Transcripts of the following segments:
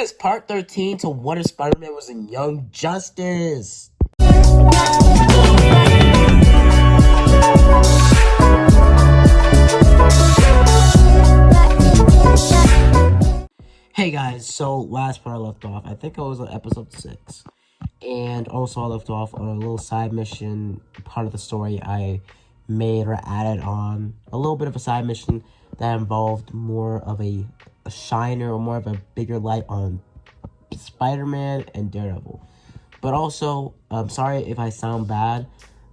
is part 13 to What If Spider-Man Was in Young Justice. Hey guys, so last part I left off, I think it was on episode 6. And also I left off on a little side mission, part of the story I made or added on. A little bit of a side mission that involved more of a shiner or more of a bigger light on Spider-Man and Daredevil. But also, I'm sorry if I sound bad.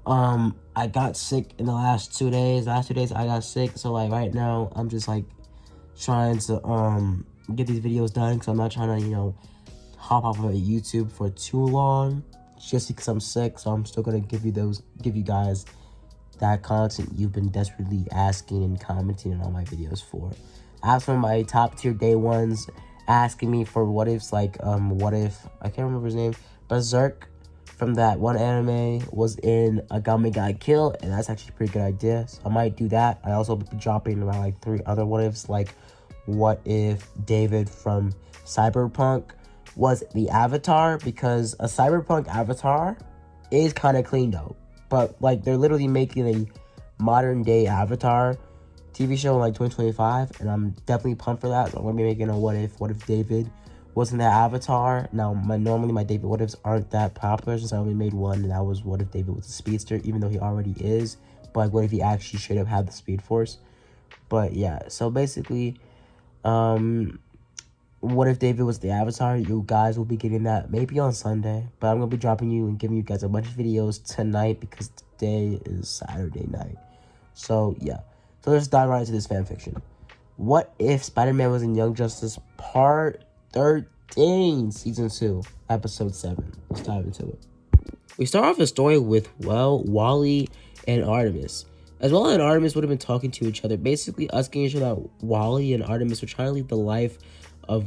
I got sick in the last 2 days. Last 2 days I got sick, so like right now I'm just like trying to get these videos done because I'm not trying to, hop off of YouTube for too long just because I'm sick. So I'm still gonna give you guys that content you've been desperately asking and commenting on all my videos for. As for my top tier day ones asking me for what ifs, like what if, I can't remember his name, Berserk from that one anime was in Agami Got Killed, and that's actually a pretty good idea, so I might do that. I also be dropping around like 3 other what ifs, like what if David from Cyberpunk was the Avatar, because a Cyberpunk Avatar is kind of clean though, but like they're literally making a modern day Avatar TV show in like 2025, and I'm definitely pumped for that. So I'm gonna be making a what if David wasn't that Avatar. Now normally my David what ifs aren't that popular, since I only made one, and that was what if David was a speedster, even though he already is. But like, what if he actually should have had the Speed Force? But yeah, so basically what if David was the Avatar? You guys will be getting that maybe on Sunday, but I'm gonna be dropping you and giving you guys a bunch of videos tonight because today is Saturday night. So yeah, so let's dive right into this fanfiction. What if Spider-Man Was in Young Justice Part 13, Season 2, Episode 7. Let's dive into it. We start off the story with, Wally and Artemis. As Wally and Artemis would have been talking to each other, basically asking each other that Wally and Artemis were trying to leave the life of,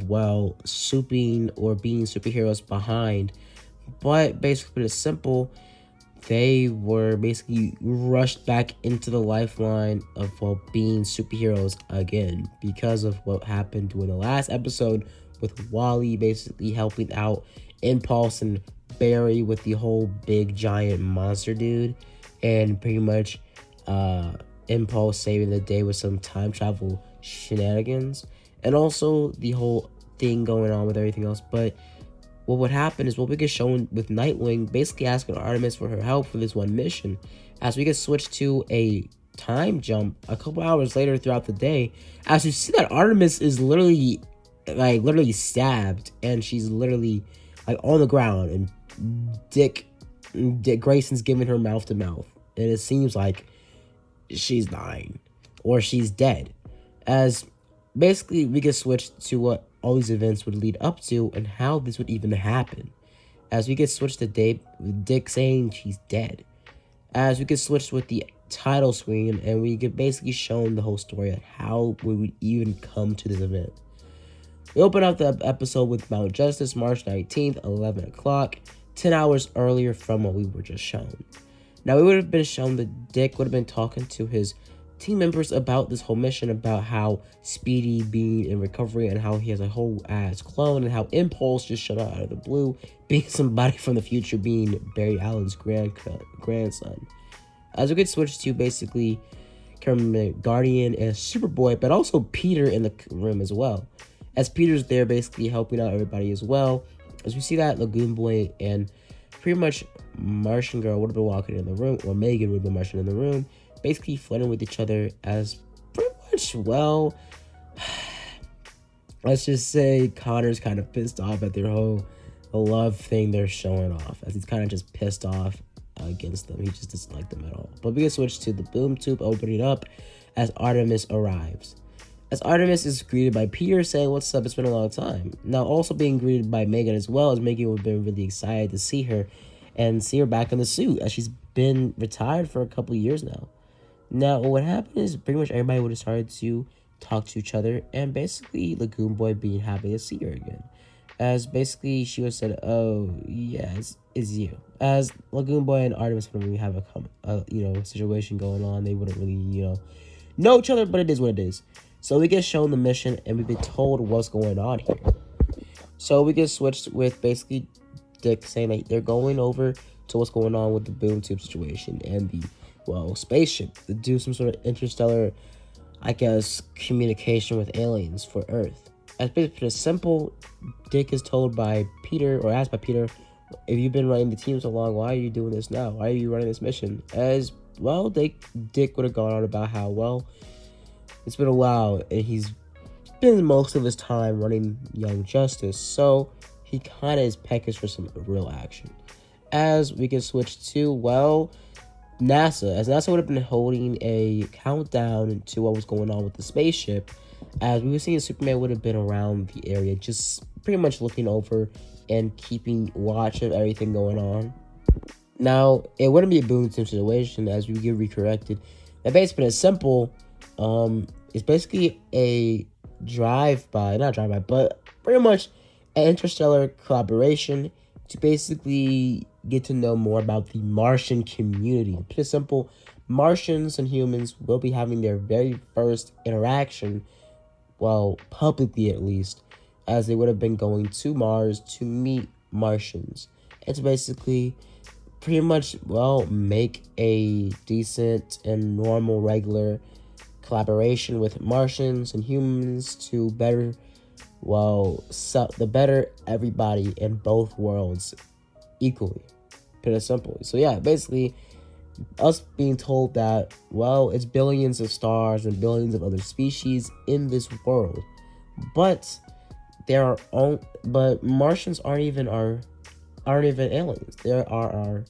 souping or being superheroes behind. But basically, it's simple. They were basically rushed back into the lifeline of, being superheroes again because of what happened in the last episode with Wally basically helping out Impulse and Barry with the whole big giant monster dude, and pretty much Impulse saving the day with some time travel shenanigans, and also the whole thing going on with everything else. But what would happen is what we get shown with Nightwing basically asking Artemis for her help for this one mission, as we get switched to a time jump a couple hours later throughout the day, as you see that Artemis is literally stabbed, and she's literally like on the ground, and Dick Grayson's giving her mouth to mouth, and it seems like she's dying or she's dead, as basically we get switched to what all these events would lead up to and how this would even happen, as we get switched to Dick saying she's dead, as we get switched with the title screen, and we get basically shown the whole story of how we would even come to this event. We open up the episode with Mount Justice, March 19th, 11 o'clock, 10 hours earlier from what we were just shown. Now, we would have been shown that Dick would have been talking to his team members about this whole mission, about how Speedy being in recovery and how he has a whole ass clone, and how Impulse just showed up out of the blue, being somebody from the future, being Barry Allen's grandson. As we get switched to basically Guardian and Superboy, but also Peter in the room as well, as Peter's there basically helping out everybody as well, as we see that Lagoon Boy and pretty much Martian Girl would have been walking in the room, or Megan would have been marching in the room, basically flirting with each other, as pretty much, let's just say Connor's kind of pissed off at their whole love thing they're showing off, as he's kind of just pissed off against them. He just doesn't like them at all. But we get switched to the boom tube opening up as Artemis arrives. As Artemis is greeted by Peter saying, "What's up? It's been a long time." Now also being greeted by Megan as well, as Megan would have been really excited to see her and see her back in the suit, as she's been retired for a couple of years now. Now, what happened is pretty much everybody would have started to talk to each other, and basically Lagoon Boy being happy to see her again, as basically she was said, "Oh yes, it's you." As Lagoon Boy and Artemis wouldn't really have a situation going on. They wouldn't really know each other, but it is what it is. So we get shown the mission, and we've been told what's going on here. So we get switched with basically Dick saying that they're going over to what's going on with the boom tube situation and the, well, spaceship to do some sort of interstellar, I guess, communication with aliens for Earth. As basically as simple, Dick is told by Peter, or asked by Peter, if you've been running the team so long, why are you doing this now? Why are you running this mission? As well, Dick would have gone on about how, well, it's been a while and he's spends most of his time running Young Justice, so he kind of is peckish for some real action. As we can switch to, well, NASA, as NASA would have been holding a countdown to what was going on with the spaceship, as we were seeing Superman would have been around the area, just pretty much looking over and keeping watch of everything going on. Now, it wouldn't be a boom team situation, as we get recorrected. That basically is simple. It's basically a not drive-by, but pretty much an interstellar collaboration to basically get to know more about the Martian community. Pretty simple, Martians and humans will be having their very first interaction, well, publicly at least, as they would have been going to Mars to meet Martians. It's basically pretty much, well, make a decent and normal, regular collaboration with Martians and humans to better, well, the better everybody in both worlds equally. Pretty simple. So yeah, basically, us being told that, well, it's billions of stars and billions of other species in this world, but but Martians aren't even aliens. They are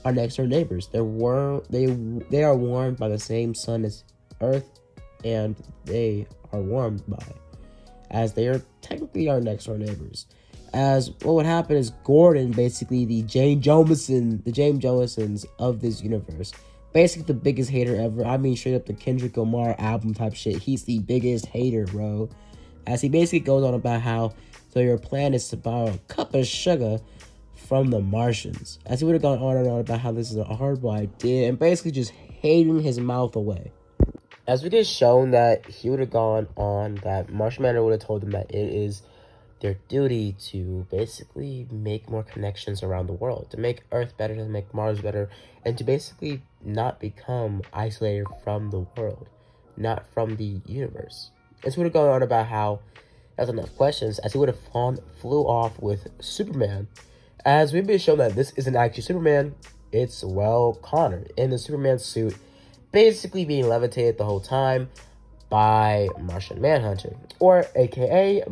our next door neighbors. They are warmed by the same sun as Earth, and they are warmed by, as they are technically our next door neighbors. As what would happen is Gordon, basically the James Jonassons of this universe, basically the biggest hater ever. I mean, straight up the Kendrick Lamar album type shit. He's the biggest hater, bro. As he basically goes on about how, so your plan is to borrow a cup of sugar from the Martians. As he would have gone on and on about how this is a horrible idea and basically just hating his mouth away. As we get shown that he would have gone on that Martian Manhunter would have told them that it is their duty to basically make more connections around the world, to make Earth better, to make Mars better, and to basically not become isolated from the world, not from the universe. As we would have gone on about how that's enough questions, as he would have flew off with Superman. As we've been shown that this isn't actually Superman, it's, well, Connor in the Superman suit, basically being levitated the whole time by Martian Manhunter, or aka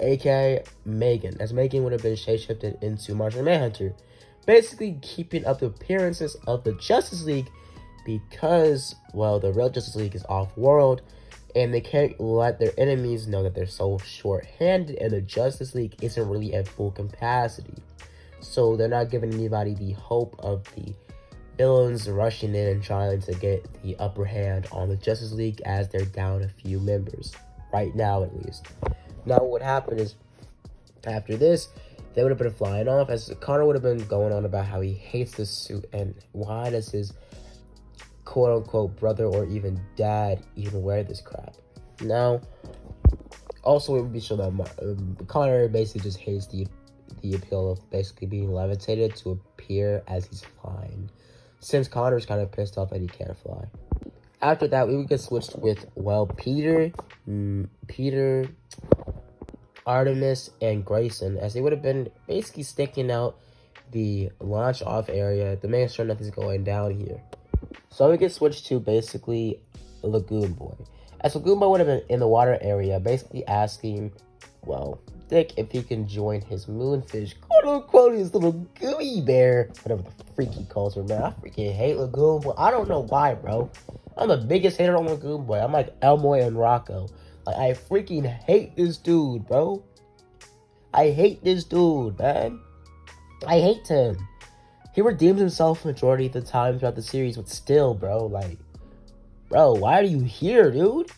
aka Megan, as Megan would have been shapeshifted into Martian Manhunter, basically keeping up the appearances of the Justice League because, well, the real Justice League is off-world, and they can't let their enemies know that they're so short-handed, and the Justice League isn't really at full capacity. So they're not giving anybody the hope of the villains rushing in and trying to get the upper hand on the Justice League, as they're down a few members. Right now, at least. Now, what happened is, after this, they would have been flying off, as Connor would have been going on about how he hates this suit, and why does his quote-unquote brother or even dad even wear this crap. Now, also it would be shown that Connor basically just hates the appeal of basically being levitated to appear as he's flying, since Connor's kind of pissed off that he can't fly. After that, we would get switched with, well, Peter, Artemis, and Grayson, as they would have been basically sticking out the launch off area to make sure nothing's going down here. So we get switched to basically Lagoon Boy. As Lagoon Boy would have been in the water area, basically asking, well, Dick if he can join his moonfish, quote unquote, his little gummy bear, whatever the freak he calls her, man. I freaking hate Lagoon Boy. I don't know why, bro. I'm the biggest hater on Lagoon Boy. I'm like Elmoy and Rocco. Like, I freaking hate this dude, bro. I hate this dude, man. I hate him. He redeems himself majority of the time throughout the series, but still, bro, like, bro, why are you here, dude?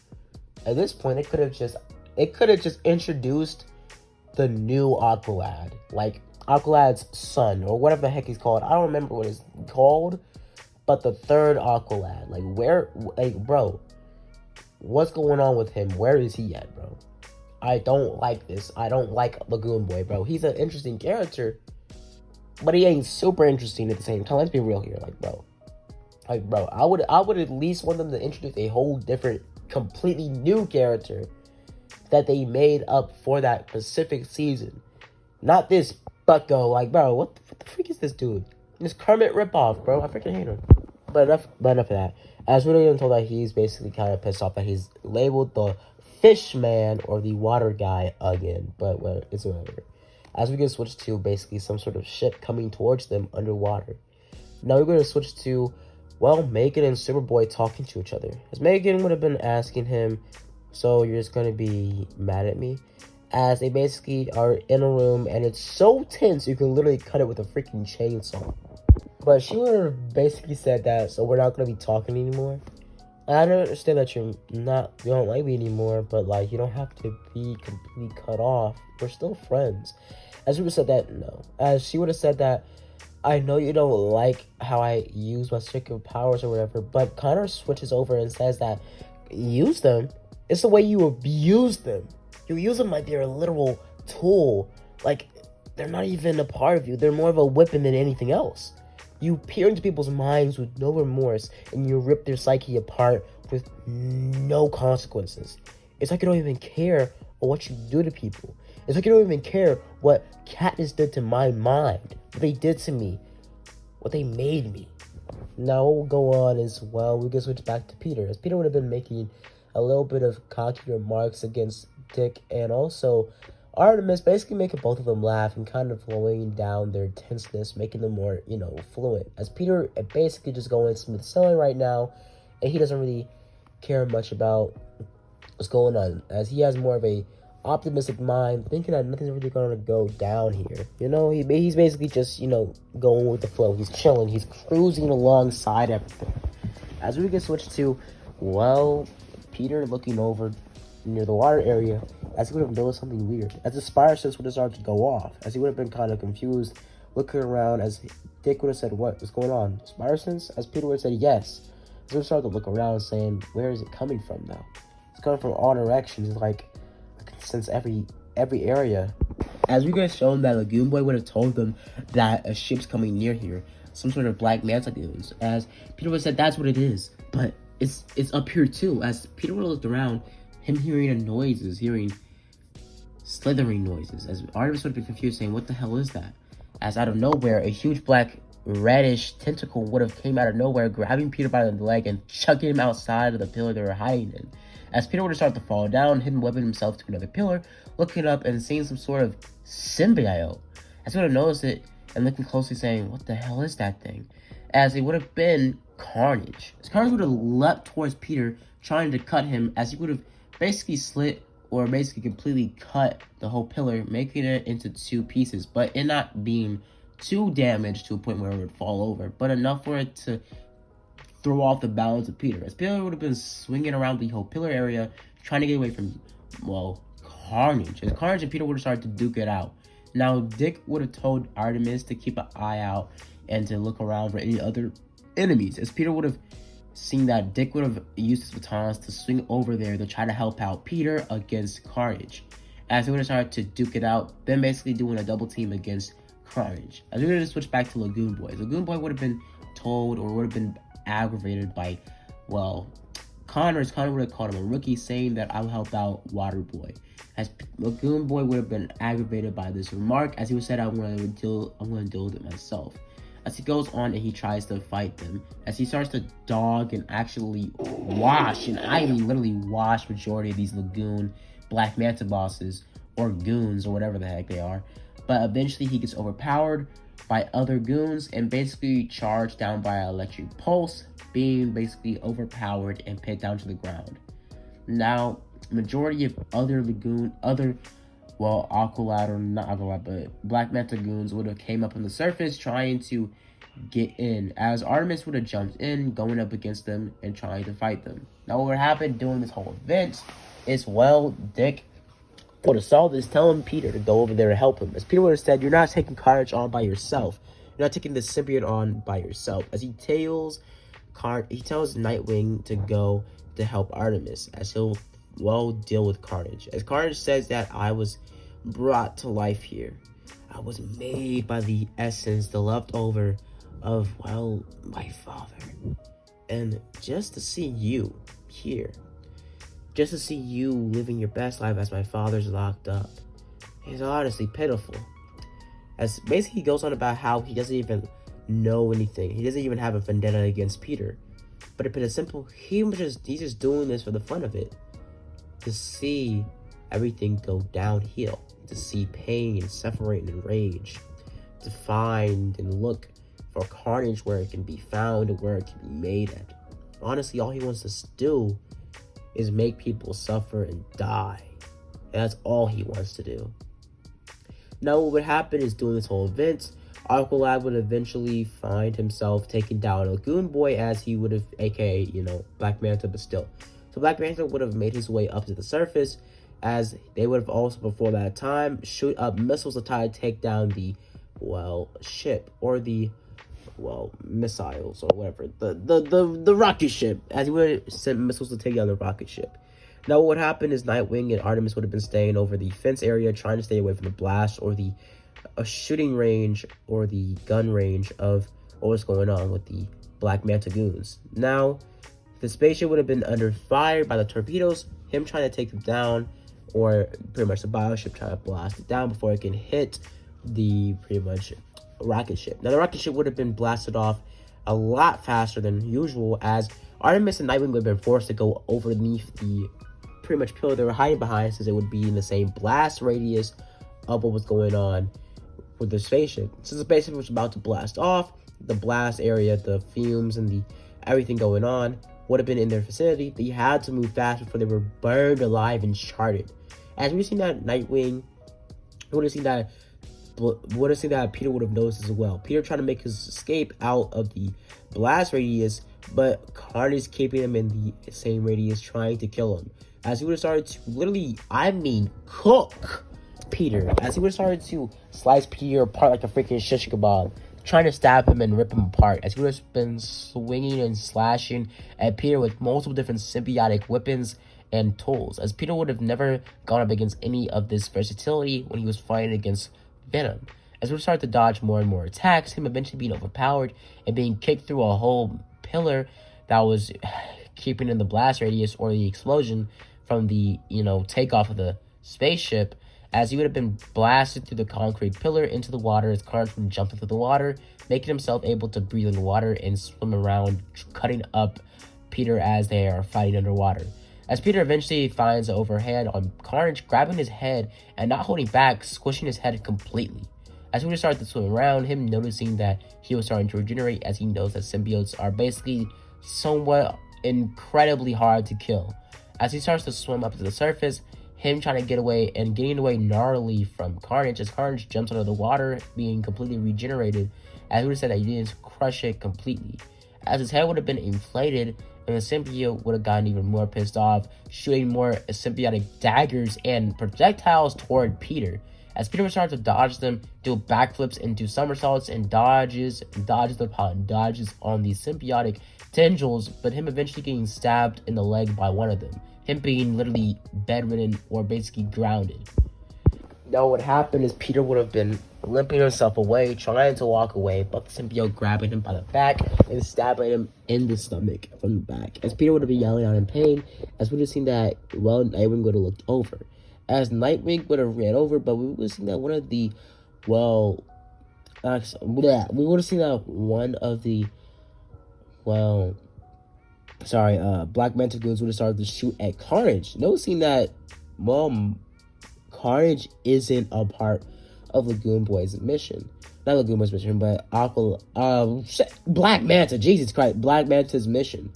At this point, it could have just introduced the new Aqualad, like Aqualad's son, or whatever the heck he's called. I don't remember what he's called, but the third Aqualad, like, bro, what's going on with him? Where is he at, bro? I don't like this. I don't like Lagoon Boy, bro. He's an interesting character, but he ain't super interesting at the same time. Let's be real here, bro. I would at least want them to introduce a whole different, completely new character that they made up for that specific season. Not this bucko, bro, what the freak is this dude? This Kermit ripoff, bro. I freaking hate him. But enough of that. As we're getting told that he's basically kind of pissed off that he's labeled the fish man or the water guy again. But it's whatever. As we get switched to basically some sort of ship coming towards them underwater. Now we're going to switch to, well, Megan and Superboy talking to each other. As Megan would have been asking him, so you're just going to be mad at me? As they basically are in a room and it's so tense you can literally cut it with a freaking chainsaw. But she would have basically said that, so we're not going to be talking anymore. I don't understand that you don't like me anymore, but you don't have to be completely cut off. We're still friends. As we would have said that, no. As she would have said that, I know you don't like how I use my secret powers or whatever, but Connor switches over and says that use them. It's the way you abuse them. You use them like they're a literal tool. They're not even a part of you. They're more of a weapon than anything else. You peer into people's minds with no remorse, and you rip their psyche apart with no consequences. It's like you don't even care what you do to people. It's like you don't even care what Katniss did to my mind, what they did to me, what they made me. Now what will go on is, well, we can switch back to Peter, as Peter would have been making a little bit of cocky remarks against Dick and also Artemis, basically making both of them laugh and kind of slowing down their tenseness, making them more, fluent. As Peter basically just going smooth sailing right now, and he doesn't really care much about what's going on, as he has more of a optimistic mind, thinking that nothing's really going to go down here. He's basically just, going with the flow. He's chilling. He's cruising alongside everything. As we get switched to, well, Peter looking over near the water area, as he would have noticed something weird, as the spire sense would have started to go off, as he would have been kind of confused, looking around, as Dick would have said, what was going on? Spire sense? As Peter would have said, yes. As he would start to look around, saying, where is it coming from now? It's coming from all directions, I can sense every area. As we get shown that Lagoon Boy would have told them that a ship's coming near here, some sort of black manta goons, as Peter would have said, that's what it is, but it's up here too. As Peter would have looked around, him hearing noises, hearing slithering noises, as Artemis would have been confused, saying, what the hell is that? As out of nowhere, a huge black reddish tentacle would have came out of nowhere, grabbing Peter by the leg and chucking him outside of the pillar they were hiding in. As Peter would have started to fall down, hidden webbing himself to another pillar, looking up and seeing some sort of symbiote. As he would have noticed it and looking closely, saying, what the hell is that thing? As it would have been Carnage. As Carnage would have leapt towards Peter, trying to cut him, as he would have basically slit or basically completely cut the whole pillar, making it into two pieces, but it not being too damaged to a point where it would fall over, but enough for it to throw off the balance of Peter. As Peter would have been swinging around the whole pillar area, trying to get away from, well, Carnage. As Carnage and Peter would have started to duke it out. Now, Dick would have told Artemis to keep an eye out and to look around for any other enemies, as Peter would have seen that Dick would have used his batons to swing over there to try to help out Peter against Carnage. As he would have started to duke it out, then basically doing a double team against Carnage. As we would have switched back to Lagoon Boy. Lagoon Boy would have been told or would have been aggravated by, well, Connor would have called him a rookie, saying that I'll help out Water Boy. As Lagoon Boy would have been aggravated by this remark, as he would said, I'm going to deal with it myself. As he goes on and he tries to fight them, as he starts to dog and actually wash, and I mean literally wash majority of these Lagoon Black Manta bosses, or goons, or whatever the heck they are. But eventually he gets overpowered by other goons and basically charged down by an electric pulse, being basically overpowered and pinned down to the ground. Now, majority of Aqualad, or not Aqualad, but Black Manta goons would have came up on the surface trying to get in, as Artemis would have jumped in, going up against them and trying to fight them. Now, what would happen during this whole event is, well, Dick would have saw this, telling Peter to go over there to help him. As Peter would have said, you're not taking Carnage on by yourself. You're not taking the symbiote on by yourself. As he tells Nightwing to go to help Artemis, as he'll well, deal with Carnage. As Carnage says that I was brought to life here. I was made by the essence, the leftover of, well, my father. And just to see you here, just to see you living your best life as my father's locked up, is honestly pitiful. As basically he goes on about how he doesn't even know anything. He doesn't even have a vendetta against Peter. But to put it simple, he's just doing this for the fun of it. To see everything go downhill. To see pain, suffering, and rage. To find and look for carnage where it can be found and where it can be made at. Honestly, all he wants to do is make people suffer and die. And that's all he wants to do. Now what would happen is during this whole event, Aqualad would eventually find himself taking down Lagoon Boy, as he would have, aka, Black Manta, but still. So Black Manta would have made his way up to the surface, as they would have also, before that time, shoot up missiles to try to take down the, ship, or the, missiles, or whatever, the rocket ship, as he would have sent missiles to take down the rocket ship. Now what would happen is Nightwing and Artemis would have been staying over the fence area, trying to stay away from the blast, or the shooting range, or the gun range of what was going on with the Black Manta goons. Now, the spaceship would have been under fire by the torpedoes, him trying to take them down, or pretty much the bioship trying to blast it down before it can hit the pretty much rocket ship. Now the rocket ship would have been blasted off a lot faster than usual, as Artemis and Nightwing would have been forced to go underneath the pretty much pillar they were hiding behind, since it would be in the same blast radius of what was going on with the spaceship. Since the spaceship was about to blast off, the blast area, the fumes, and the everything going on would have been in their vicinity. They had to move fast before they were burned alive and charted. As we've seen that Nightwing, we would have seen that Peter would have noticed as well. Peter trying to make his escape out of the blast radius, but Carnage keeping him in the same radius, trying to kill him. As he would have started to literally, cook Peter. As he would have started to slice Peter apart like a freaking shish kebab, trying to stab him and rip him apart. As he would have been swinging and slashing at Peter with multiple different symbiotic weapons and tools. As Peter would have never gone up against any of this versatility when he was fighting against Venom. As we started to dodge more and more attacks, him eventually being overpowered and being kicked through a whole pillar that was keeping in the blast radius, or the explosion from the, takeoff of the spaceship, as he would have been blasted through the concrete pillar into the water, as Carnage would jump into the water, making himself able to breathe in the water and swim around, cutting up Peter as they are fighting underwater. As Peter eventually finds an overhand on Carnage, grabbing his head and not holding back, squishing his head completely. As we started to swim around, him noticing that he was starting to regenerate, as he knows that symbiotes are basically somewhat incredibly hard to kill. As he starts to swim up to the surface, him trying to get away and getting away gnarly from Carnage, as Carnage jumps under the water, being completely regenerated, as we would have said that he didn't crush it completely. As his head would have been inflated, and the symbiote would have gotten even more pissed off, shooting more symbiotic daggers and projectiles toward Peter. As Peter would start to dodge them, do backflips and do somersaults and dodges upon dodges on these symbiotic tendrils, but him eventually getting stabbed in the leg by one of them. Him being literally bedridden or basically grounded. Now what happened is Peter would have been limping himself away, trying to walk away, but the symbiote grabbing him by the back and stabbing him in the stomach from the back. As Peter would have been yelling out in pain, as we would have seen that, Nightwing would have looked over. As Nightwing would have ran over, but we would have seen that one of the, Black Manta goons would have started to shoot at Carnage, noticing that, Carnage isn't a part of Lagoon Boy's mission. Not Lagoon Boy's mission, but Black Manta, Jesus Christ, Black Manta's mission.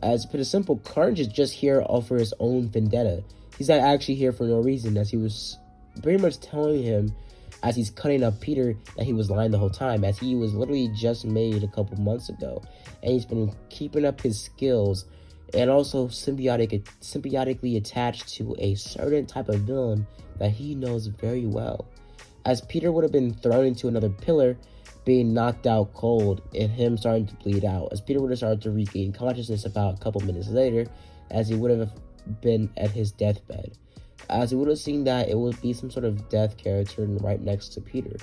As to put it simple, Carnage is just here for his own vendetta. He's not actually here for no reason, as he was pretty much telling him, as he's cutting up Peter, that he was lying the whole time, as he was literally just made a couple months ago. And he's been keeping up his skills, and also symbiotically attached to a certain type of villain that he knows very well. As Peter would have been thrown into another pillar, being knocked out cold, and him starting to bleed out. As Peter would have started to regain consciousness about a couple minutes later, as he would have been at his deathbed, as he would have seen that it would be some sort of death character right next to Peter,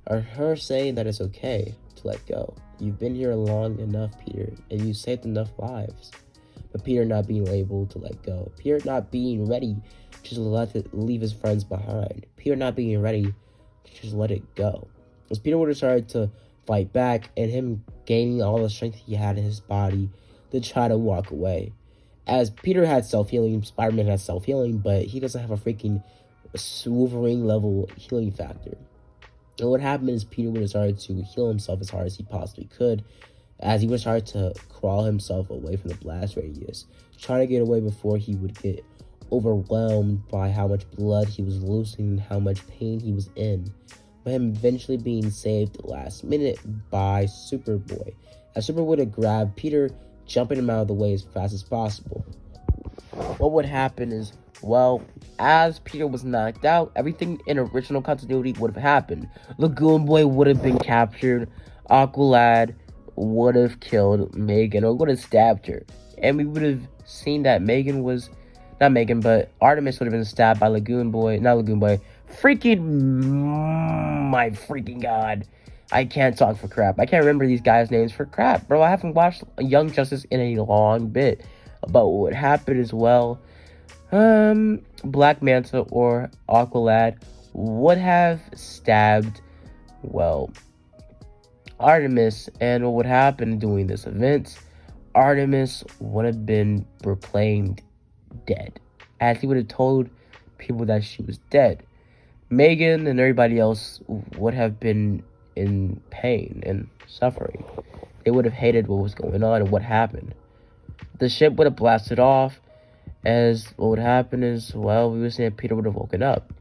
or her saying that it's okay to let go. You've been here long enough, Peter, and you saved enough lives. But Peter not being able to let go. Peter not being ready to just leave his friends behind. Peter not being ready to just let it go. As Peter would have started to fight back, and him gaining all the strength he had in his body to try to walk away. As Peter had self-healing, Spider-Man had self-healing, but he doesn't have a freaking Wolverine level healing factor. And what happened is Peter would have started to heal himself as hard as he possibly could, as he would start to crawl himself away from the blast radius, trying to get away before he would get overwhelmed by how much blood he was losing and how much pain he was in. But him eventually being saved last minute by Superboy, as Superboy would have grabbed Peter, jumping him out of the way as fast as possible. What would happen is, well, as Peter was knocked out, everything in original continuity would have happened. Lagoon Boy would have been captured, Aqualad would have killed Megan, or would have stabbed her. And we would have seen that Artemis would have been stabbed by my freaking god. I can't talk for crap. I can't remember these guys' names for crap. Bro, I haven't watched Young Justice in a long bit. But what would happen as well, Black Manta or Aqualad would have stabbed, well, Artemis. And what would happen during this event, Artemis would have been proclaimed dead, as he would have told people that she was dead. Megan and everybody else would have been in pain and suffering. They would have hated what was going on and what happened. The ship would have blasted off, as what would happen is, well, we were saying Peter would have woken up.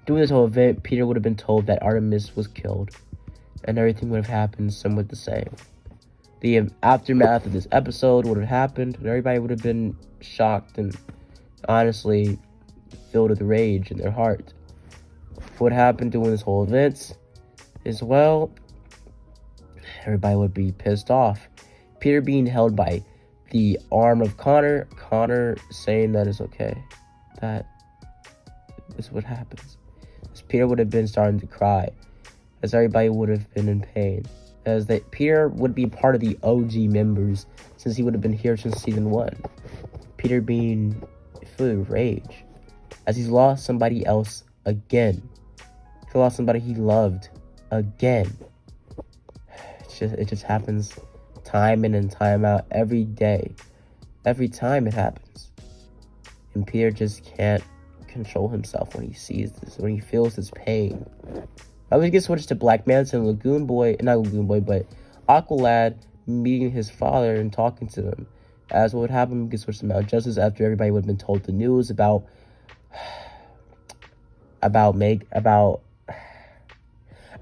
During this whole event, Peter would have been told that Artemis was killed, and everything would have happened somewhat the same. The aftermath of this episode would have happened, and everybody would have been shocked and honestly filled with rage in their heart. What happened during this whole event is, well, everybody would be pissed off. Peter being held by the arm of Connor saying that it's okay, that this is what happens. As Peter would have been starting to cry, as everybody would have been in pain, as that Peter would be part of the OG members since he would have been here since season 1. Peter being filled with rage, as he's lost somebody else again. He lost somebody he loved again. It just happens time in and time out, every day. Every time it happens. And Peter just can't control himself when he sees this, when he feels this pain. I would get switched to Black Manta and but Aqualad meeting his father and talking to him. As what would happen, we get switched to Mount Justice after everybody would have been told the news about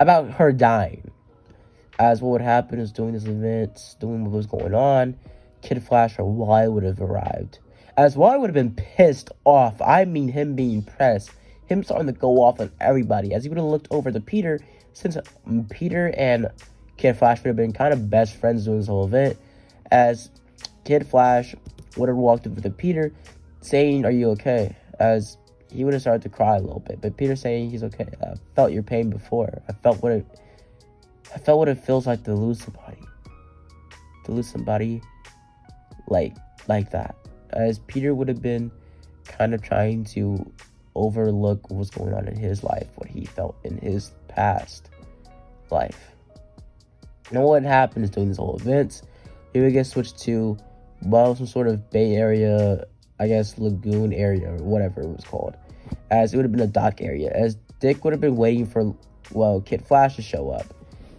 her dying. As what would happen is, during this event, doing what was going on, Kid Flash or Wally would have arrived. As Wally would have been pissed off. I mean, him being pressed. Him starting to go off on everybody. As he would have looked over to Peter, since Peter and Kid Flash would have been kind of best friends during this whole event. As Kid Flash would have walked over to Peter, saying, "Are you okay?" As he would have started to cry a little bit. But Peter saying he's okay. I felt your pain before. I felt what it feels like to lose somebody. To lose somebody like that. As Peter would have been kind of trying to overlook what was going on in his life, what he felt in his past life. And what happened is, during this whole event, he would get switched to, well, some sort of Bay Area, I guess, lagoon area, or whatever it was called. As it would have been a dock area. As Dick would have been waiting for, well, Kid Flash to show up.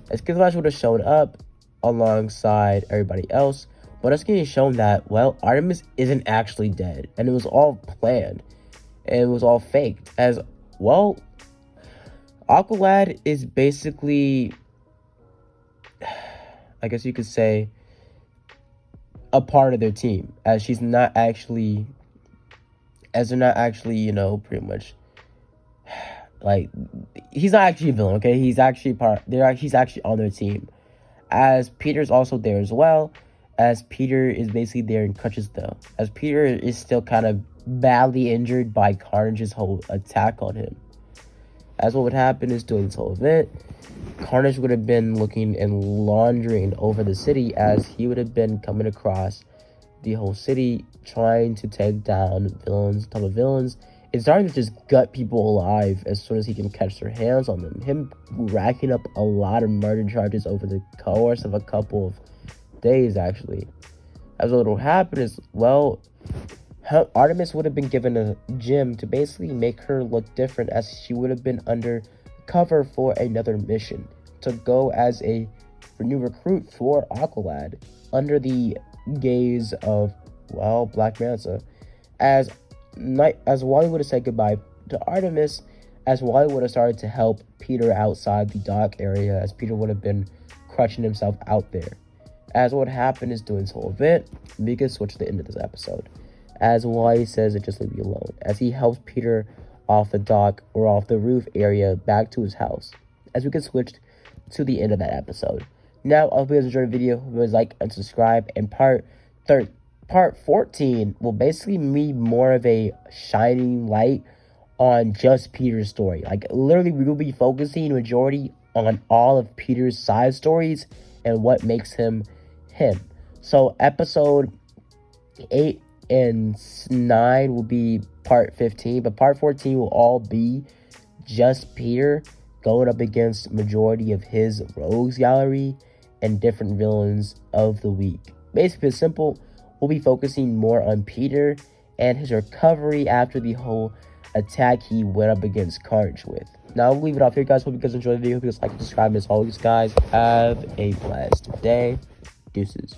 As Kid Flash would have shown up alongside everybody else, but us getting shown that, well, Artemis isn't actually dead. And it was all planned. And it was all faked. As, well, Aqualad is basically, I guess you could say, a part of their team. As she's not actually, they're not actually, pretty much, like, he's not actually a villain, okay? He's actually he's actually on their team. As Peter's also there as well. as Peter is basically there in crutches though, as Peter is still kind of badly injured by Carnage's whole attack on him. As what would happen is during this whole event, Carnage would have been looking and laundering over the city as he would have been coming across the whole city trying to take down villains, top of villains. It's starting to just gut people alive as soon as he can catch their hands on them. Him racking up a lot of murder charges over the course of a couple of days, actually. As what will happen is, well, Artemis would have been given a gym to basically make her look different, as she would have been under cover for another mission to go as a new recruit for Aqualad under the gaze of, well, Black Manta. As Wally would have said goodbye to Artemis, as Wally would have started to help Peter outside the dock area, as Peter would have been crutching himself out there. As what happened is during this whole event, we can switch to the end of this episode. As Wally says to just leave me alone, as he helps Peter off the dock or off the roof area back to his house. As we can switch to the end of that episode. Now, I hope you guys enjoyed the video. Please like and subscribe. And part 14 will basically be more of a shining light on just Peter's story. Like, literally, we will be focusing majority on all of Peter's side stories and what makes him him. So episode 8 and 9 will be part 15, but part 14 will all be just Peter going up against majority of his rogues gallery and different villains of the week. Basically, it's simple. We'll be focusing more on Peter and his recovery after the whole attack he went up against Carnage with. Now, I'll leave it off here, guys. Hope you guys enjoyed the video. Please like and subscribe. As always, guys, have a blessed day. Deuces.